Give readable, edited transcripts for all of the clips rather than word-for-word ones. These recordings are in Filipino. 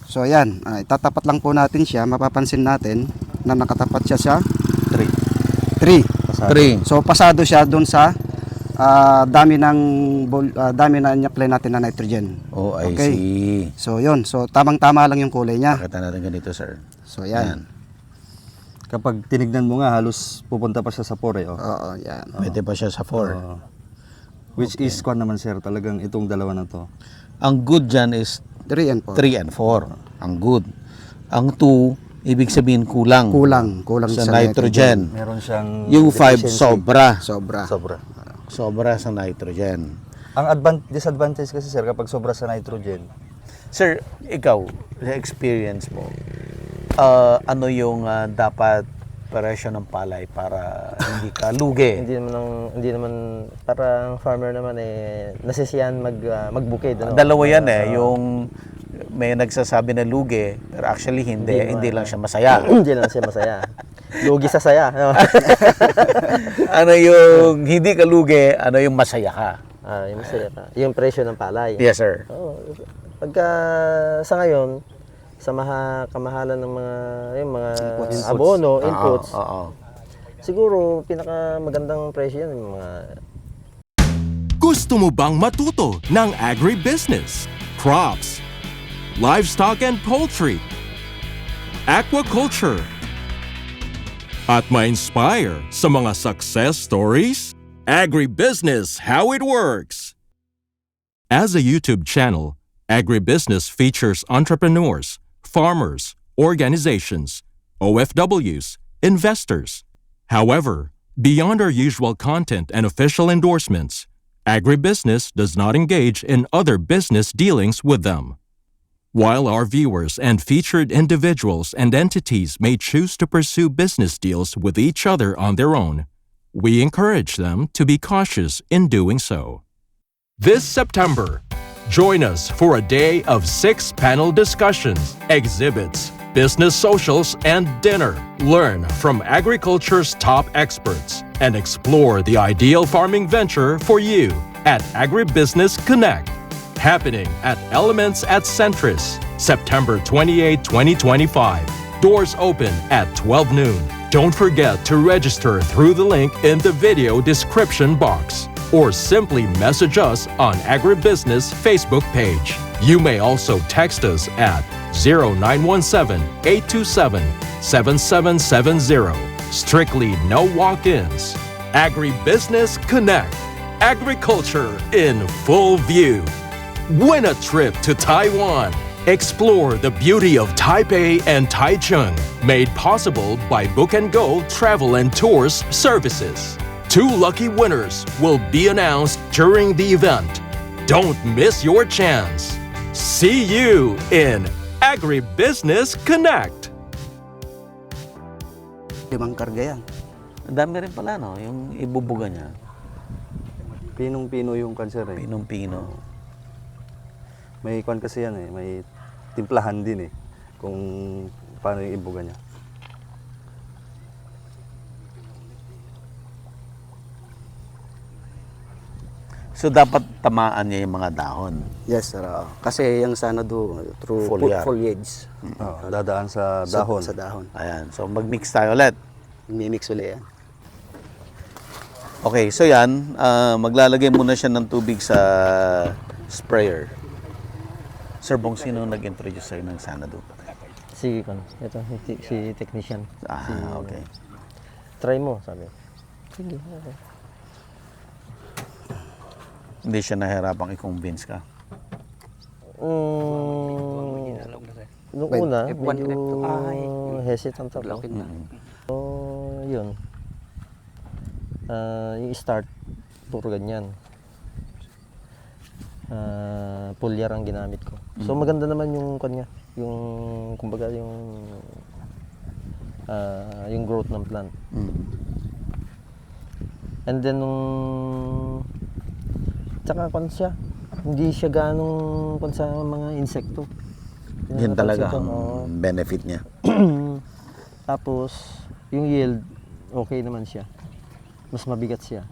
So ayan, itatapat lang po natin siya. Mapapansin natin na nakatapat siya sa 3. So pasado siya doon sa dami ng dami na nyakle natin na nitrogen. Oh, I Okay. see. So yun, so tamang-tama lang yung kulay niya. Pakita natin ganito, sir. So ayan. Kapag tinignan mo nga, halos pupunta pa siya sa 4 eh. Oh. Oo, yan. Pwede pa siya sa 4. Which is kwan naman sir, talagang itong dalawa na to. Ang good dyan is 3 and 4. 3 and 4. Ang good. Ang 2, ibig sabihin kulang. Kulang Sa nitrogen. Meron siyang Yung 5, deficiency. sobra. Sobra. Sobra sa nitrogen. Ang disadvantage kasi sir, kapag sobra sa nitrogen, Sir, ikaw, sa experience mo, ano yung dapat presyo ng palay para hindi ka lugi? Hindi naman parang farmer naman nasisiyan magbukid. Ano? Dalawa yan yung may nagsasabi na lugi, pero actually hindi lang siya masaya. Hindi lang siya masaya. Lugi sa saya. No? Ano yung hindi ka lugi, ano yung masaya ka? Yung masaya ka. Yung presyo ng palay. Yes, sir. Pagka sa ngayon, sa kamahalan ng mga Inputs. abono, inputs, Oo. siguro pinakamagandang presyo yan yung mga Gusto mo bang matuto ng agribusiness, crops, livestock and poultry, aquaculture, at ma-inspire sa mga success stories? Agribusiness How It Works! As a YouTube channel, Agribusiness features entrepreneurs, farmers, organizations, OFWs, investors. However, beyond our usual content and official endorsements, Agribusiness does not engage in other business dealings with them. While our viewers and featured individuals and entities may choose to pursue business deals with each other on their own, we encourage them to be cautious in doing so. This September, join us for a day of 6 panel discussions, exhibits, business socials, and dinner. Learn from agriculture's top experts and explore the ideal farming venture for you at Agribusiness Connect. Happening at Elements at Centris, September 28, 2025. Doors open at 12 noon. Don't forget to register through the link in the video description box, or simply message us on Agribusiness Facebook page. You may also text us at 0917-827-7770. Strictly no walk-ins. Agribusiness Connect. Agriculture in full view. Win a trip to Taiwan. Explore the beauty of Taipei and Taichung, made possible by Book and Go Travel and Tours Services. 2 lucky winners will be announced during the event. Don't miss your chance. See you in Agribusiness Connect. 5 karga yan. Ang dami rin pala, no? Yung ibubuga niya. pinong-pino yung cancer eh. Pinong-pino. May kwan kasi yan eh, may timplahan din eh, kung paano yung ibuga niya. So, dapat tamaan niya yung mga dahon. Yes, sir. Kasi yung sana through foliage. Dadaan sa dahon. Sa dahon. Ayan. So, mag-mix tayo ulit. Mimix ulit yan. Okay, so yan. Maglalagay muna siya ng tubig sa sprayer. Sir Bong, sino nag-introduce sa'yo ng Sanadu? si technician. Okay. Try mo, sabi. Sige. Okay. Hindi siya nahirapang i-convince ka. Nung una, medyo hesitant ako. So, yun. Yung start, puro ganyan. Pulyar ang ginamit ko. So, maganda naman yung kanya. Yung, kumbaga, yung growth ng plant. And then, tsaka kung siya, hindi siya ganong kung sa mga insekto. Yan talaga ang benefit niya. Tapos, yung yield, okay naman siya. Mas mabigat siya.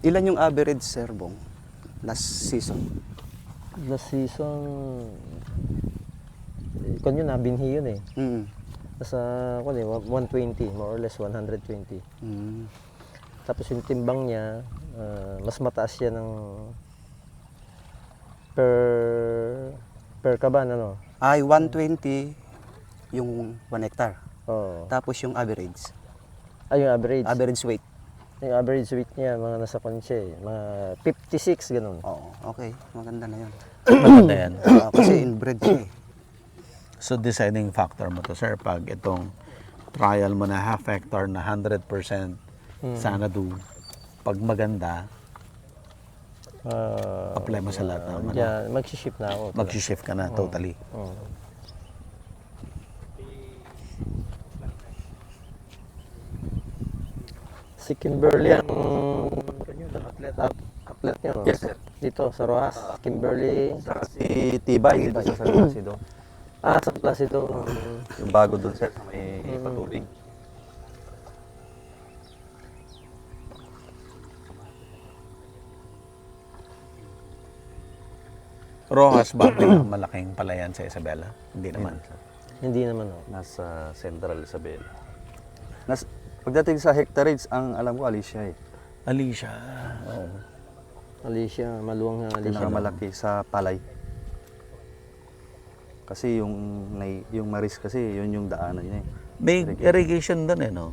Ilan yung average, Sir Bong, last season? Last season, Kung yun, nabinhi yun eh. Mm. Nasa, 120, more or less 120. Mm. Tapos yung timbang niya, mas mataas siya ng per kaban, ano? Ay, 120 yung 1 hectare. Oo. Tapos yung average. Ay, yung average. Average weight. Yung average weight niya, mga nasa konse, mga 56, ganun. Oo, okay. Maganda na yun. Maganda yan. Kasi inbred siya eh. So deciding factor mo to, sir, pag itong trial mo na half hectare na 100% Sanadu, pag maganda, apply mo sa lahat ng Yeah, mag-ship na ako. mag-shift ka na totally. Oo. Si Kimberly ang atlet niya, no? Yes, sir. Dito sa Rojas, Kimberly. Si Tibay, dito sa San Placido. Sa Placido. Yung bago doon, sir, sa may patubig. Rojas ba ang malaking palayan sa Isabela? Hindi naman. Hindi naman, no? Nasa Central Isabela. Pagdating sa hectareage, ang alam ko, Alicia eh. Alicia. Oo. Alicia, maluwang na Alicia. Pinakamalaki sa Palay. Kasi yung Maris kasi, yun yung daanan niya eh. May irrigation doon eh, no?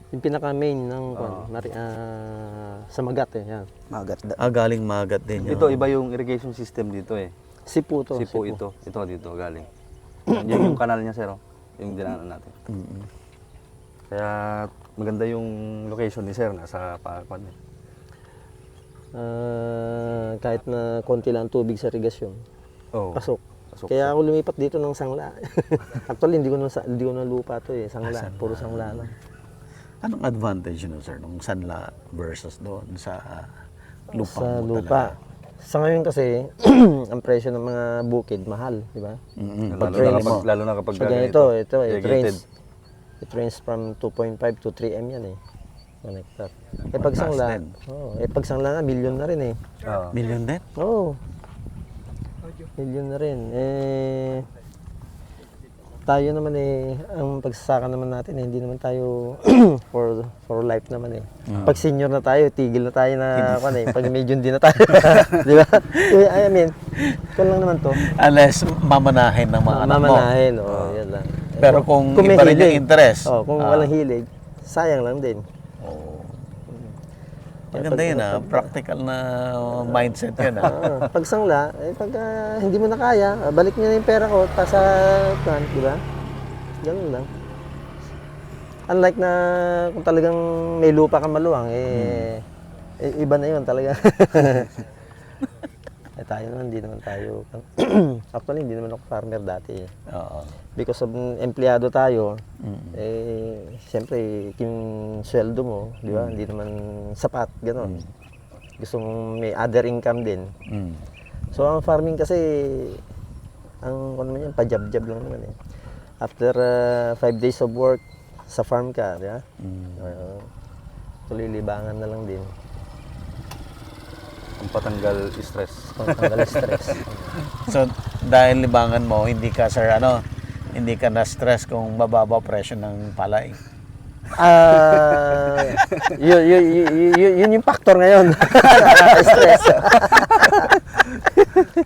Yung pinaka-main ng sa Magat eh. Yan. Magat. Galing Magat din yun. Ito, iba yung irrigation system dito eh. Sipu to. Sipo ito. Ito dito, galing. Yan yung kanal niya, sir. Oh. Yung dinaanan natin. Kaya maganda yung location ni sir. Nasa Pakwan eh. Kahit na konti lang tubig sa irigasyon, Oh. pasok. Pasok. Kaya ako lumipat dito ng Sangla. Actually, hindi ko na lupa to eh. Sangla, puro Sangla lang. Anong advantage nyo, sir, nung Sanla versus doon sa lupa Sa mo lupa. talaga? Sa ngayon kasi, ang presyo ng mga bukid, mahal, di ba? Lalo na kapag So, ganito, ito, irrigated. it ranges from 2.5 to 3 M yan eh. 1 hectare. Pag Sangla, din. pag Sangla nga, milyon na rin eh. Oo. Million din? Oo. Milyon na rin. Tayo naman eh, ang pagsasaka naman natin eh, hindi naman tayo for life naman eh. Pag senior na tayo, tigil na tayo na, pag medium din na tayo. Di ba? I mean, kung lang naman to. Unless mamanahin ng mga anak mo. Mamanahin, yan lang. Pero kung may iba rin yung hilig, interest. kung walang hilig, sayang lang din. Maganda yun practical na mindset yun Pag Sangla, pag hindi mo na kaya, balik niyo na yung pera ko sa plant, di ba? Ganun lang. Unlike na kung talagang may lupa kang maluwang, iba na yun talaga. Tayo naman, hindi naman tayo. Actually, hindi naman ako farmer dati. Oo. Because of empleyado tayo, siyempre, yung sweldo mo, di ba? Hindi naman sapat, gano'n. Gusto mong may other income din. So, ang farming kasi, ang ano naman yan, pajab-jab lang naman eh. After 5 days of work, sa farm ka, di ba? Tuloy libangan na lang din. Ang patanggal stress. Pangtanggal stress. So, dahil libangan mo, hindi ka, sir, hindi ka na-stress kung mababa presyo ng palay. Yun yung factor ngayon. Stress.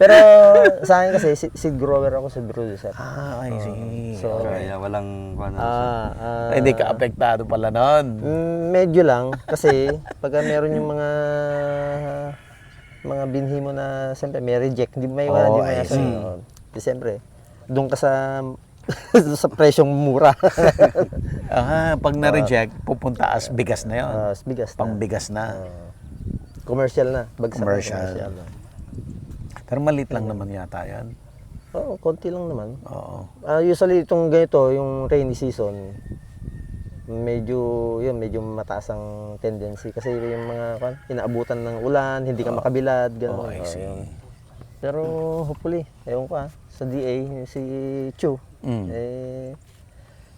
Pero sa akin kasi, seed grower ako, seed producer. I see. So, Kaya walang Hindi ka apektado pala nun. medyo lang kasi pag meron yung mga binhi mo na siyempre may reject, hindi may wala, hindi I mo see. Di siyempre, doon ka sa sa presyong mura. Pag na-reject, pupunta as bigas na yun. Bigas na. Pangbigas na. Commercial na. Bagsak na Commercial. na. Pero malit lang naman yata yan. Oo, konti lang naman. Oo. Usually itong ganito, yung rainy season, medyo mataas ang tendency kasi yung mga inaabutan ng ulan, hindi ka makabilad, gano'n. I see. Pero hopefully, ewan ko sa DA, si Chu,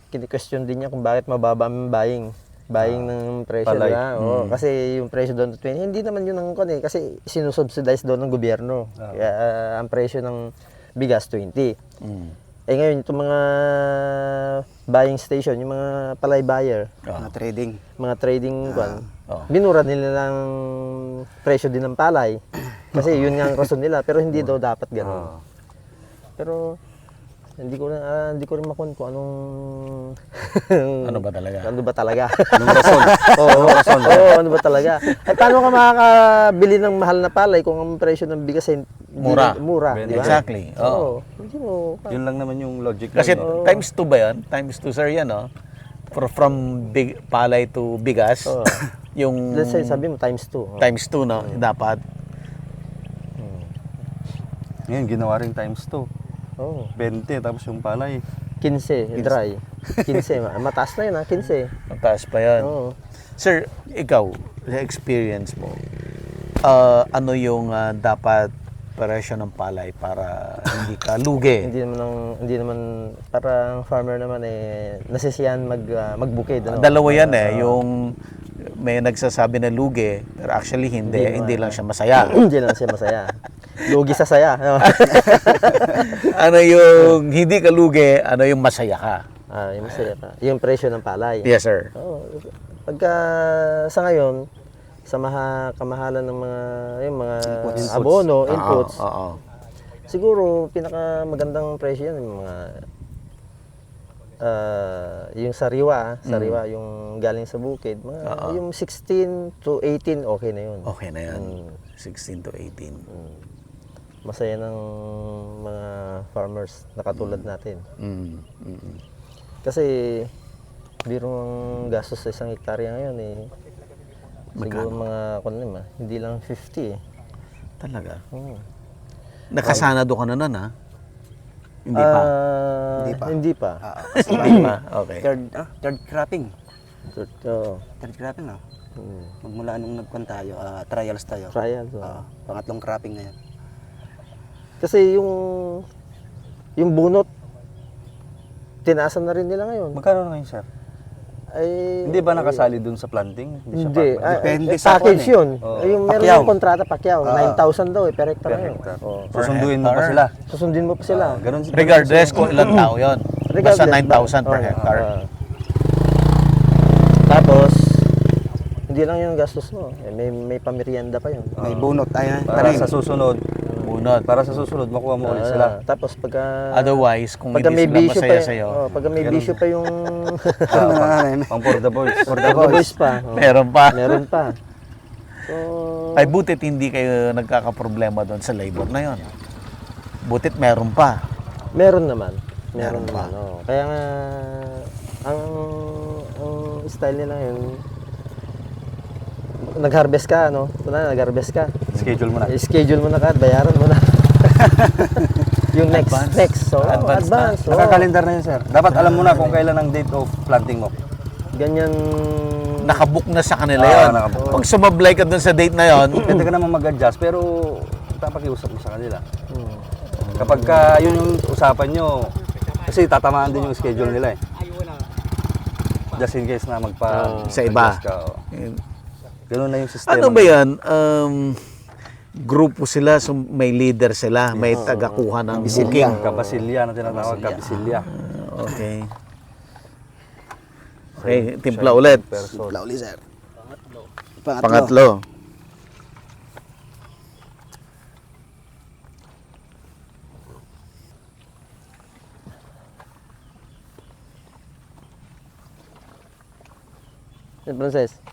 kini-question din niya kung bakit mababa ang buying ng presyo palay. nila. Kasi yung presyo doon 20, hindi naman yun ang kasi sinusubsidize doon ng gobyerno. Kaya ang presyo ng bigas 20. ngayon, itong mga buying station, yung mga palay buyer, Na trading. mga trading kwan, oh. binura nila ng presyo din ng palay. Kasi yun nga ang rason nila, pero hindi daw dapat gano'n. Pero hindi ko rin makon kung anong Ano ba talaga? ano ba talaga? Anong rason? Oo, oo, ano ba talaga? Ay, paano ka makakabili ng mahal na palay kung ang presyo ng bigas ay mura, di ba? Exactly. Oo. Hindi mo. Yun lang naman yung logic. Kasi nun, no? times 2 ba yan? Times 2, sir, yan, no? From big palay to bigas, Oo. yung Let's say, sabi mo, times 2. times 2, no? Dapat. Ngayon, ginawa rin times 2. Oo. 20, tapos yung palay. 15, dry. 15, mataas na yun, 15. Mataas pa yan. Oo. Sir, ikaw, sa experience mo, ano yung dapat presyo ng palay para hindi ka lugi? Hindi naman parang farmer naman nasisiyahan magbukid, ano? Dalawa yan yung may nagsasabi na lugi, pero actually hindi lang siya masaya. Hindi lang siya masaya. Lugi sa saya. No? Ano yung hindi ka lugi, ano yung masaya ka? Yung masaya pa. Yung presyo ng palay. Yes, sir. Oo. Pagka sa ngayon, sa kamahalan ng mga Inputs. abono, inputs, Oo. siguro pinaka magandang presyo yan yung mga yung sariwa, yung galing sa bukid, yung 16 to 18 okay na yun. Okay na yan. 16 to 18. Masaya ng mga farmers na katulad natin. Kasi biro ang gastos sa isang hektarya ngayon siguro mga hindi lang 50 Talaga? Oo. Nakasanado ka na nun, ha? Hindi pa? Hindi pa. Hindi pa? Okay. Third cropping. Oo. Third cropping, no? Magmula nung nagkwan tayo, trials tayo. Trials, oo. Pangatlong cropping na yan. Kasi yung bunot, tinaasan na rin nila ngayon. Magkano na ngayon, sir? Ay, Hindi ba nakasali dun sa planting? Siya Hindi. pa- Depende sa package kwan yun. Oo. Yung meron Pakyaw. yung kontrata, pakyaw. 9,000 daw per hectare Per ngayon. hectare. Oo. Susunduin mo pa hectare. sila. Susundin mo pa sila. Ganun Regardless kung ilang tao yun. Basta 9,000 per hectare. Tapos, hindi lang yung gastos mo. May pamerienda pa yun. May bunot tayo. Para sa susunod, Bunot. para sa susunod, makuha mo ulit sila. Tapos pagka Otherwise, kung pagka hindi may sila bisyo masaya pa, sa'yo, pagka may bisyo pa yung Pang for the boys. For the the boys pa. meron pa. Meron pa. So, Ay, butit hindi kayo nagkakaproblema doon sa labor na yon. Butit meron pa. meron naman. Meron Meron pa. naman. Oo. Kaya nga ang style nila yun, nag-harvest ka, no? Nag-harvest ka. Schedule mo na. I-schedule mo na ka, bayaran mo na. Yung next. So, Advance na. advance. oo. Nakakalendar na yun, sir. Dapat alam mo na kung kailan ang date of planting mo. Ganyan. Nakabook na sa kanila yon. nakabook. Pag sumablay ka doon sa date na yon, Pwede ka naman mag-adjust, pero papakiusap mo sa kanila. Hmm. Kapag yun yung usapan nyo, kasi tatamaan din yung schedule nila eh. Just in case na Sa iba. adjust ka, oh. Ganun na yung sistema. ano ba yan? Grupo sila, so may leader sila, may tagakuha ng booking. Kabasilya na tinatawag, kabasilya. Okay. Okay, timpla ulit. Lauli, sir. Pangatlo. Frances.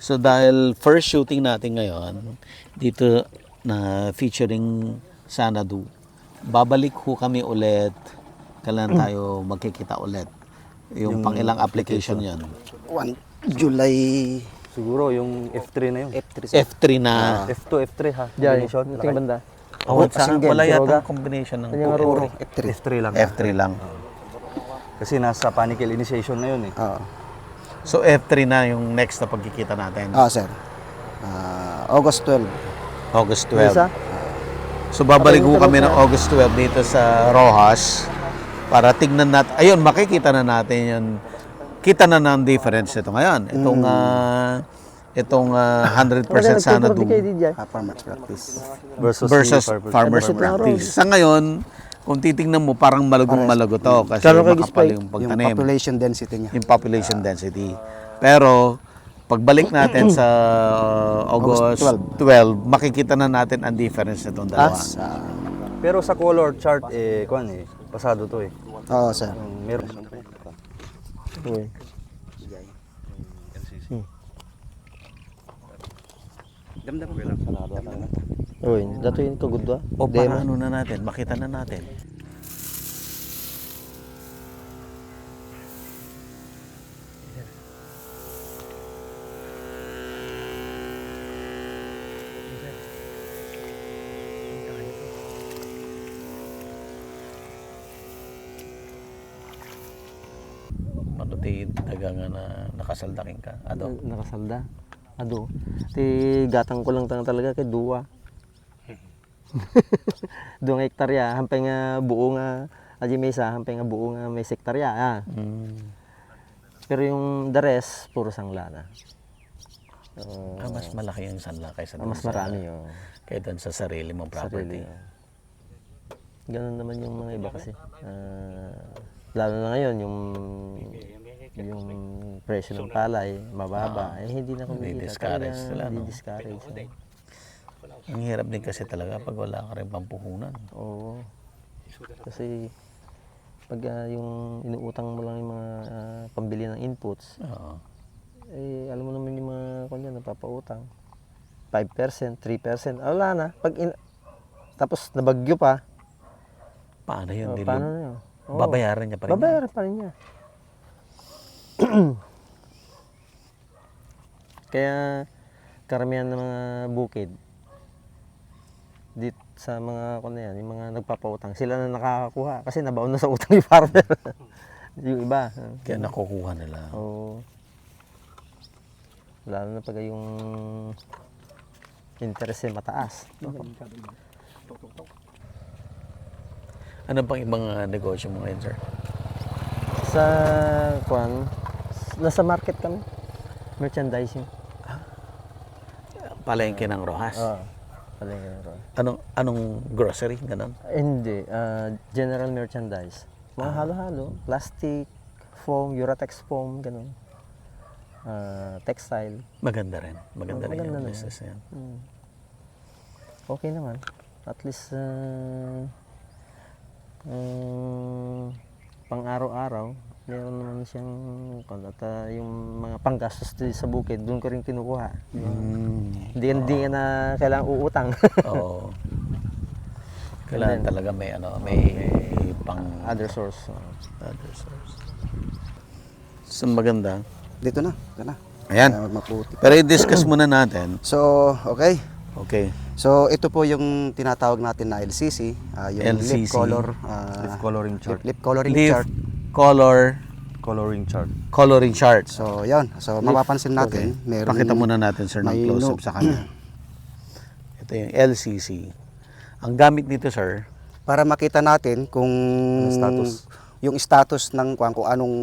So dahil first shooting natin ngayon, dito na featuring Sanadu, babalik ho kami ulit, kailan tayo magkikita ulit. Yung pang ilang application yan. 1 July Siguro yung F3 na yun. F3, sir. F3 na. F2, F3 ha. Diyan, Combination, tingin lakay. Oh, Single, wala Tiroga. yata combination ng Kanyang ruro. F3. F3 lang. F3 lang. Kasi nasa panicle initiation na yun eh. Oo. So F3 na yung next na pagkikita natin. Sir. August 12. August Isa? 12. So babalik ho kami ng August 12 dito sa Rojas para tignan natin. Ayun, makikita na natin yun. Kita na ng difference ito ngayon. Itong 100% Sanadu Farmers practice. versus farmers practice. Sa ngayon, kung titingnan mo, parang malagong-malago to kasi Kano kay makapal Gispay? yung Yung pagtanim, population density niya. yung population density. Pero, pagbalik natin sa August 12, makikita na natin ang difference nitong dalawa. Pero sa color chart, pasado to eh. Oo, sir. Meron. Uy. Damdam ko lang. Uy, dato yun kagudwa. O para ano na natin, makita na natin. Ano ti daga nga na nakasaldaking ka? Ado? Nakasalda. Ado. Ti gatang ko lang talaga kay duwa. 2 hektarya, hampay nga buo nga aji mesa, hampay nga buo nga may hektarya. Pero yung the rest, puro sangla na. Mas malaki yung sanla kaysa Mas marami yung kaya doon sa sarili mong property. sarili. Ganun naman yung mga iba kasi. Lalo na ngayon, yung presyo ng palay, mababa, hindi na kumikita. Di-discourage sila, no? Di-discourage. Ang hirap din kasi talaga pag wala ka rin pampuhunan. Oo. Kasi pag yung inuutang mo lang yung mga pambili ng inputs, Oo. alam mo naman yung mga kanya napapautang. 5%, 3%, wala na. Tapos nabagyo pa, Paano yun? paano na yun? Oo. Babayaran niya pa rin. Babayaran pa rin niya. Kaya karamihan ng mga bukid dito sa mga yung mga nagpapautang, sila na nakakakuha kasi nabaon na sa utang yung farmer. Yung iba. Kaya nakukuha nila. Oo. Lalo na pag yung interest mataas. Ano pang ibang negosyo mo ngayon, sir? Sa nasa market kami. Merchandising. Palengke ng Rojas. Oo. Palengke ng Rojas. Anong grocery? Ganon? Hindi. General merchandise. Mga halo-halo. Plastic, foam, Uratex foam, ganun. Textile. Maganda rin. Maganda rin Maganda yung na business yan. Okay naman. At least pang araw-araw, meron naman siyang at yung mga panggastos sa bukid, doon ko rin kinukuha. Hindi na kailangan uutang. Oo. Kailangan talaga may pang Other source. other source. So maganda. Dito na. Ito na. Ayan. Maputi. Pero i-discuss muna natin. So, okay. Okay. So, ito po yung tinatawag natin na LCC. Yung LCC. leaf color. Leaf coloring chart. Leaf coloring Leaf chart. Coloring chart. coloring chart. So, yan. So, mapapansin natin. Meron, Pakita muna natin, sir, ng may close-up sa kanya. Ito yung LCC. Ang gamit nito, sir, para makita natin kung status. yung status ng kung anong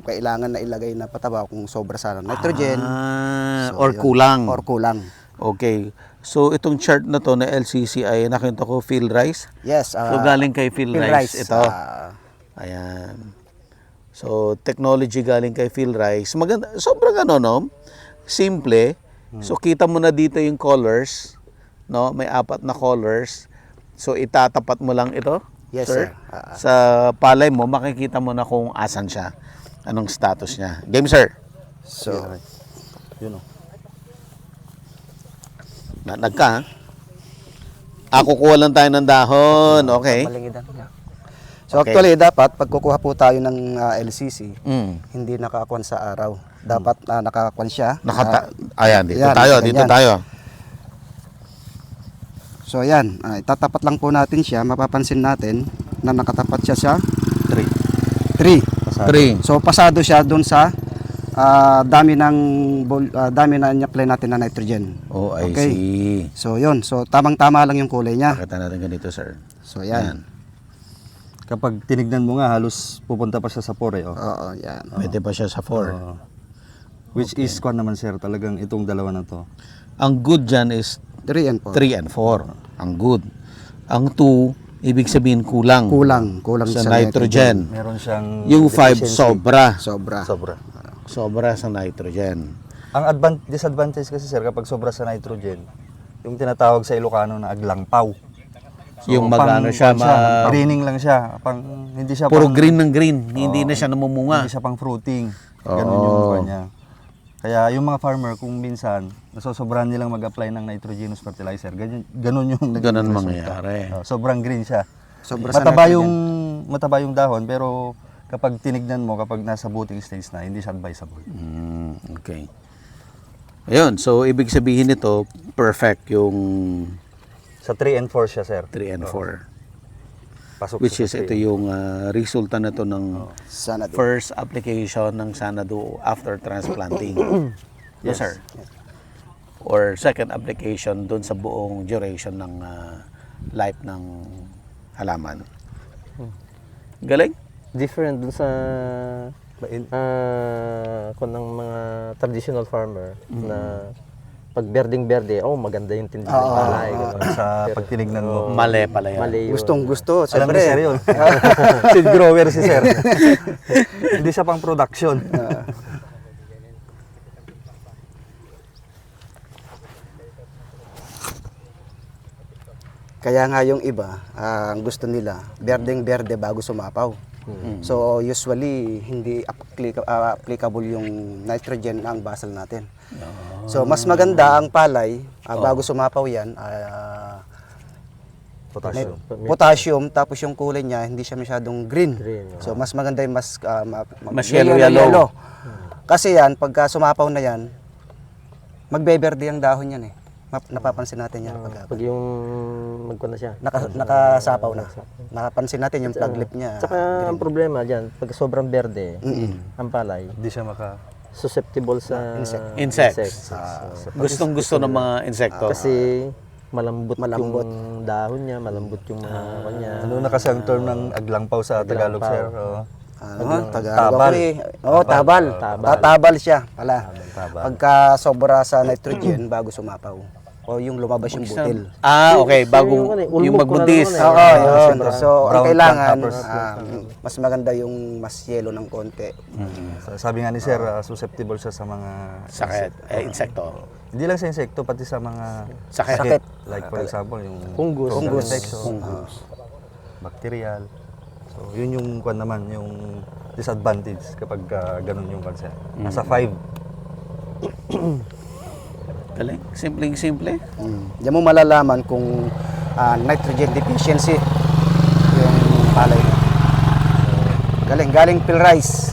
kailangan na ilagay na pataba, kung sobra sa nitrogen so, or yun. kulang. Or kulang. Okay. So, itong chart na to na LCC ay nakita ko field rice. Yes. So, galing kay field rice ito. Ayan. So, technology galing kay field rice. Maganda. Sobrang no? Simple. So, kita mo na dito yung colors. No? May 4 na colors. So, itatapat mo lang ito. Yes, sir. sir. Sa palay mo, makikita mo na kung asan siya. Anong status niya. Game, sir. So, Yun o. Nagka, ha? Kukuha lang tayo ng dahon. Okay. so actually, dapat pag kukuha po tayo ng LCC, Mm. hindi nakakuan sa araw. Dapat nakakuan siya. Ayan, dito Ayan, tayo. Dito ganyan. tayo. So ayan, itatapat lang po natin siya. Mapapansin natin na nakatapat siya sa 3. 3. So pasado siya doon sa dami na in-apply natin na nitrogen. Oh, I Okay. see. So yun, so tamang-tama lang yung kulay niya. Pakita natin ganito, sir. So yan. Kapag tinignan mo nga, halos pupunta pa siya sa 4 eh. Oh. Oo, yan. Pwede pa siya sa 4. Which is, kwan naman sir, talagang itong dalawa na to. Ang good dyan is 3 and 4. 3 and 4. Ang good. Ang 2, ibig sabihin kulang. Kulang sa nitrogen. Meron siyang Yung 5, deficiency. sobra. Sobra. Sobra. Sobra sa nitrogen. Ang disadvantage kasi sir, kapag sobra sa nitrogen, yung tinatawag sa Ilocano na aglangpaw. Yung magano siya, greening lang siya. Hindi siya puro green ng green. Hindi na siya namumunga. Hindi siya pang fruiting. Ganun yung kanya. Kaya yung mga farmer, kung minsan, nasosobrahan nilang mag-apply ng nitrogenous fertilizer, ganun yung Ganun resulta. mangyayari. Sobrang green siya. Sobra sa Mataba yung dahon, pero kapag tinignan mo, kapag nasa booting stage na, hindi siya advisable. Okay. Ayun, so ibig sabihin nito, perfect yung Sa 3 and 4 siya, sir. 3 and 4. Pasok Which sa is 3. ito yung resulta na to ng Sana doon. first application ng Sanadu after transplanting. Yes, sir. Or second application dun sa buong duration ng life ng halaman. Galing? Different dun sa kung ng mga traditional farmer na pag berdeng-berde, maganda yung tindi ng palay. Sa pagtinignan mo. Mali pala yan. Mali yun. Gustong gusto. Alam ni Siyempre. sir yun. Seed grower si sir. Hindi siya pang production. Kaya nga yung iba, ang gusto nila, berdeng-berde bago sumapaw. So usually hindi applicable yung nitrogen ang basal natin. So mas maganda ang palay bago sumapaw yan, Potassium. potassium, tapos yung kulay niya hindi siya masyadong green. So mas maganda yung mas Mas yellow. Kasi yan pagka sumapaw na yan, magbeberde ang dahon yan eh. Napapansin natin yan Pag yung magkuha na siya. nakasapaw na. Napapansin natin yung flag lip niya. Tsaka ang problema dyan, pag sobrang berde, ang palay, Hindi siya susceptible sa Insects. Gustong gusto ng mga insekto. Kasi malambot yung dahon niya, malambot yung mga kanya. Ano na kasi ang term ng aglangpaw sa Tagalog, sir? Tagalog ako eh. Tabal. Tatabal siya pala. Pagka sobra sa nitrogen bago sumapaw. O yung lumabas yung butil. Okay. Bago yung magbuntis. Oo, yun. So, ang Brown kailangan, plant mas maganda yung mas yellow ng konti. Sabi nga ni sir, susceptible siya sa mga Sakit. Insekto. Hindi lang sa insekto, pati sa mga Sakit. Like for example, yung Fungus. infection, bacterial. So, yun yung kwan naman, yung disadvantage kapag ganun yung cancer. Nasa 5. Galing. Simpleng-simple. Diyan mo malalaman kung nitrogen deficiency yung palay mo. Galing pill rice.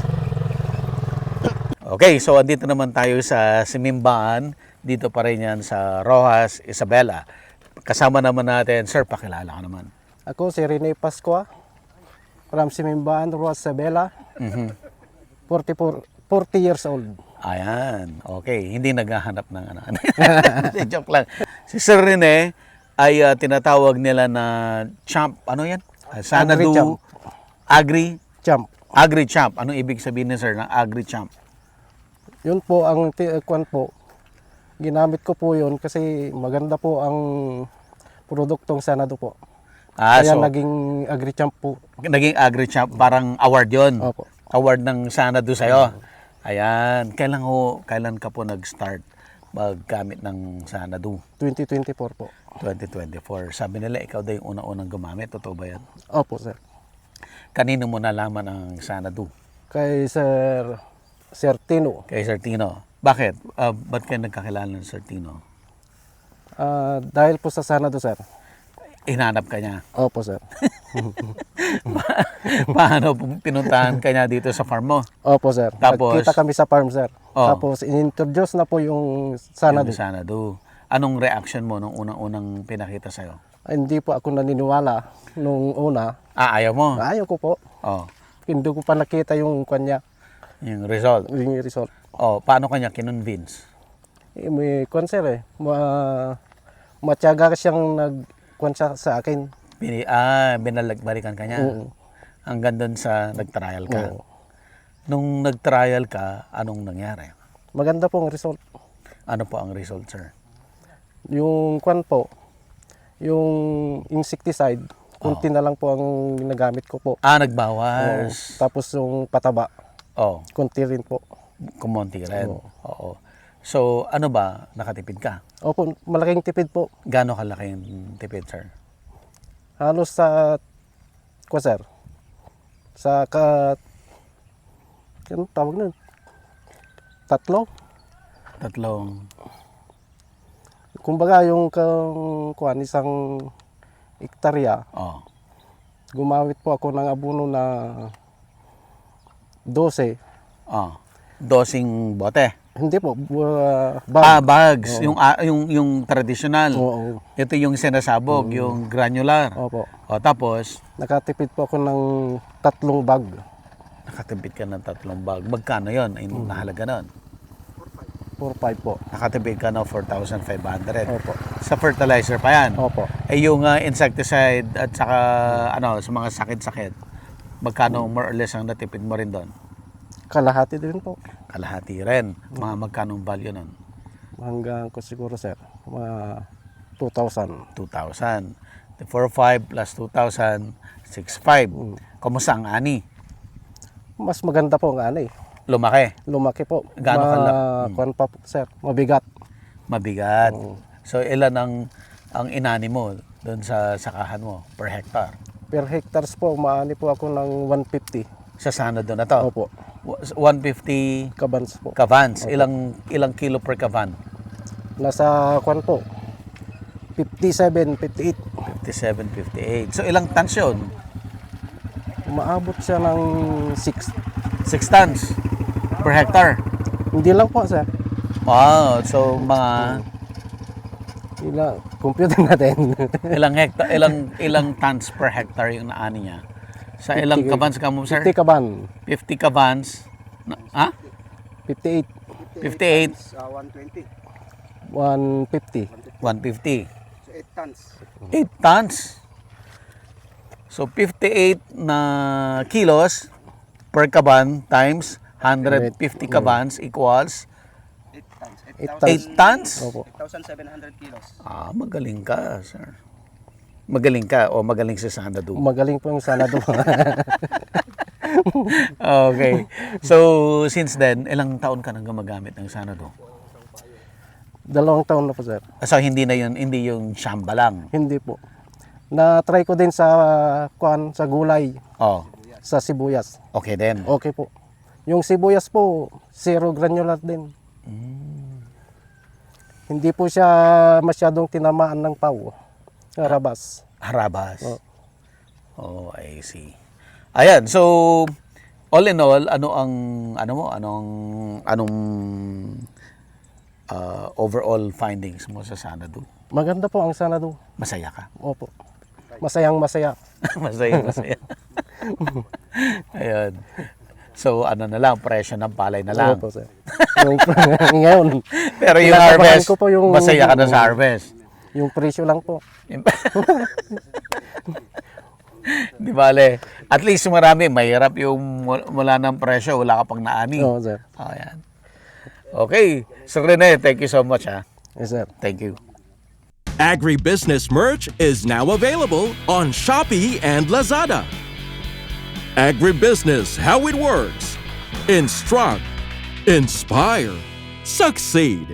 Okay, so andito naman tayo sa Simimbaan. Dito pa rin yan sa Rojas, Isabela. Kasama naman natin, sir, pakilala ka naman. Ako si Rene Pascua from Simimbaan, Rojas, Isabela. 40 years old. Ayan, okay. Hindi naghahanap ng ano. Hindi, joke lang. Si Sir Rene ay tinatawag nila na champ. Ano yan? Sanadu Champ. Agri-champ. Anong ibig sabihin ni Sir ng agri-champ? Yun po ang kwan po. Ginamit ko po yun kasi maganda po ang produktong Sanadu po. Kaya So, naging agri-champ po. naging agri-champ, parang award yon. Opo. Award ng Sanadu sa'yo. Ayan. Kailan ka po nag-start maggamit ng Sanadu? 2024 po. 2024. Sabi nila, ikaw daw yung una-unang gumamit. Totoo ba yan? Opo, sir. Kanino mo nalaman ang Sanadu? Kay Sir Tino. Kay Sir Tino. Bakit? Ba't kayo nagkakilala ng Sir Tino? Dahil po sa Sanadu, sir. Hinanap ka niya. Opo, sir. Paano pinuntahan ka niya dito sa farm mo? Opo, sir. Tapos? Nagkita kami sa farm, sir. Oh. Tapos in-introduce na po yung Sanadu. Yung Sanadu. Anong reaction mo nung unang-unang pinakita sa'yo? Hindi po ako naniniwala nung una. Ayaw mo? Ayaw ko po. Oh. hindi ko pa nakita yung kanya, Yung result. yung result. Oh, paano kanya kinonvince? May kwan sir matyaga siyang nagkwan sa akin. Binagbalikan kanya. Oo. Hanggang doon sa nag-trial ka. Oo. Nung nag-trial ka, anong nangyari? Maganda po ang result. Ano po ang result, sir? Yung kwan po, yung insecticide, kunti na lang po ang ginagamit ko po. Nagbawas. Oo. Tapos yung pataba, Oh, kunti rin po. kumonti rin. Oo. Oo. So, ano ba? Nakatipid ka? Opo, malaking tipid po. Gaano kalaki yung tipid, sir? Halos sa, kwan sir, sa ano tawag nun? 3. Tatlong. Kumbaga yung kwan, isang hektarya, Oh. gumamit po ako ng abono na 12. Oh. Dosing bote. Hindi po, bag. Bags. Yung traditional. Oo. Ito yung sinasabog, yung granular. Opo. O tapos, Nakatipid po ako ng 3 bag. nakatipid ka ng 3 bag. Magkano yun? Ay, nahalaga nun. 4-5 po. Nakatipid ka ng 4,500. Opo. Sa fertilizer pa yan. Opo. Eh yung insecticide at saka sa mga sakit-sakit, magkano more or less ang natipid mo rin doon? Kalahati din po. Kalahati rin. Mga magkano value nun? Hanggang ko siguro sir, mga 2,000. 2,000. 4,500 plus 2,000, 6,500. Kumusta ang ani? Mas maganda po ang ano eh. Lumaki. Lumaki po. Gaano Kwan pa po sir, mabigat. Mabigat. So ilan ang inani mo doon sa sakahan mo per hectare? Per hectares po, maani po ako ng 150 Sa sana doon na to? Opo. 150 Kabans po. kavans. Ilang kilo per kavan? Nasa kwan po, 57, 58. 57, 58. So ilang tons yun? Umaabot siya ng 6. 6 tons per hectare. Hindi lang po sir. Wow. So mga Computer natin. ilang tons per hectare yung naani niya? Sa ilang 50 kavans ka mo, sir? 50 kaban. 50 kavans. 58. 58. 120. 150. 150. So 8 tons. 8 tons. So 58 na kilos per kaban times 150 kabans equals 8 tons. 8 tons. 8 tons? Opo. 8,700 kilos. Magaling ka, sir. Magaling ka o magaling si Sanadu? Magaling po yung Sanadu. Okay. So, since then, ilang taon ka nang gumagamit ng Sanadu? 2 taon na po sir. So, hindi yung shamba lang. Hindi po. Na-try ko din sa sa gulay, Oh, sa sibuyas. okay din. Okay po. Yung sibuyas po, 0 granular din. Hindi po siya masyadong tinamaan ng pau. Rabas. Harabas. Oh. Oh, I see. Ayan, so all in all, anong overall findings mo sa Sanadu? Maganda po ang Sanadu. Masaya ka? Opo. Masayang masaya. Masaya. Ayun. So ano na lang, presyo ng palay na lang. Opo sir. Ngayon, Pero yung Kinakabahan harvest, ko po yung- masaya ka na sa harvest. yung presyo lang po. Di bale, at least marami, mahirap yung mula ng presyo, wala ka pang naani. Oo sir. Ayan. Okay. So Rene, thank you so much ha. Yes sir. Thank you. Agribusiness merch is now available on Shopee and Lazada. Agribusiness, how it works. Instruct, inspire, succeed.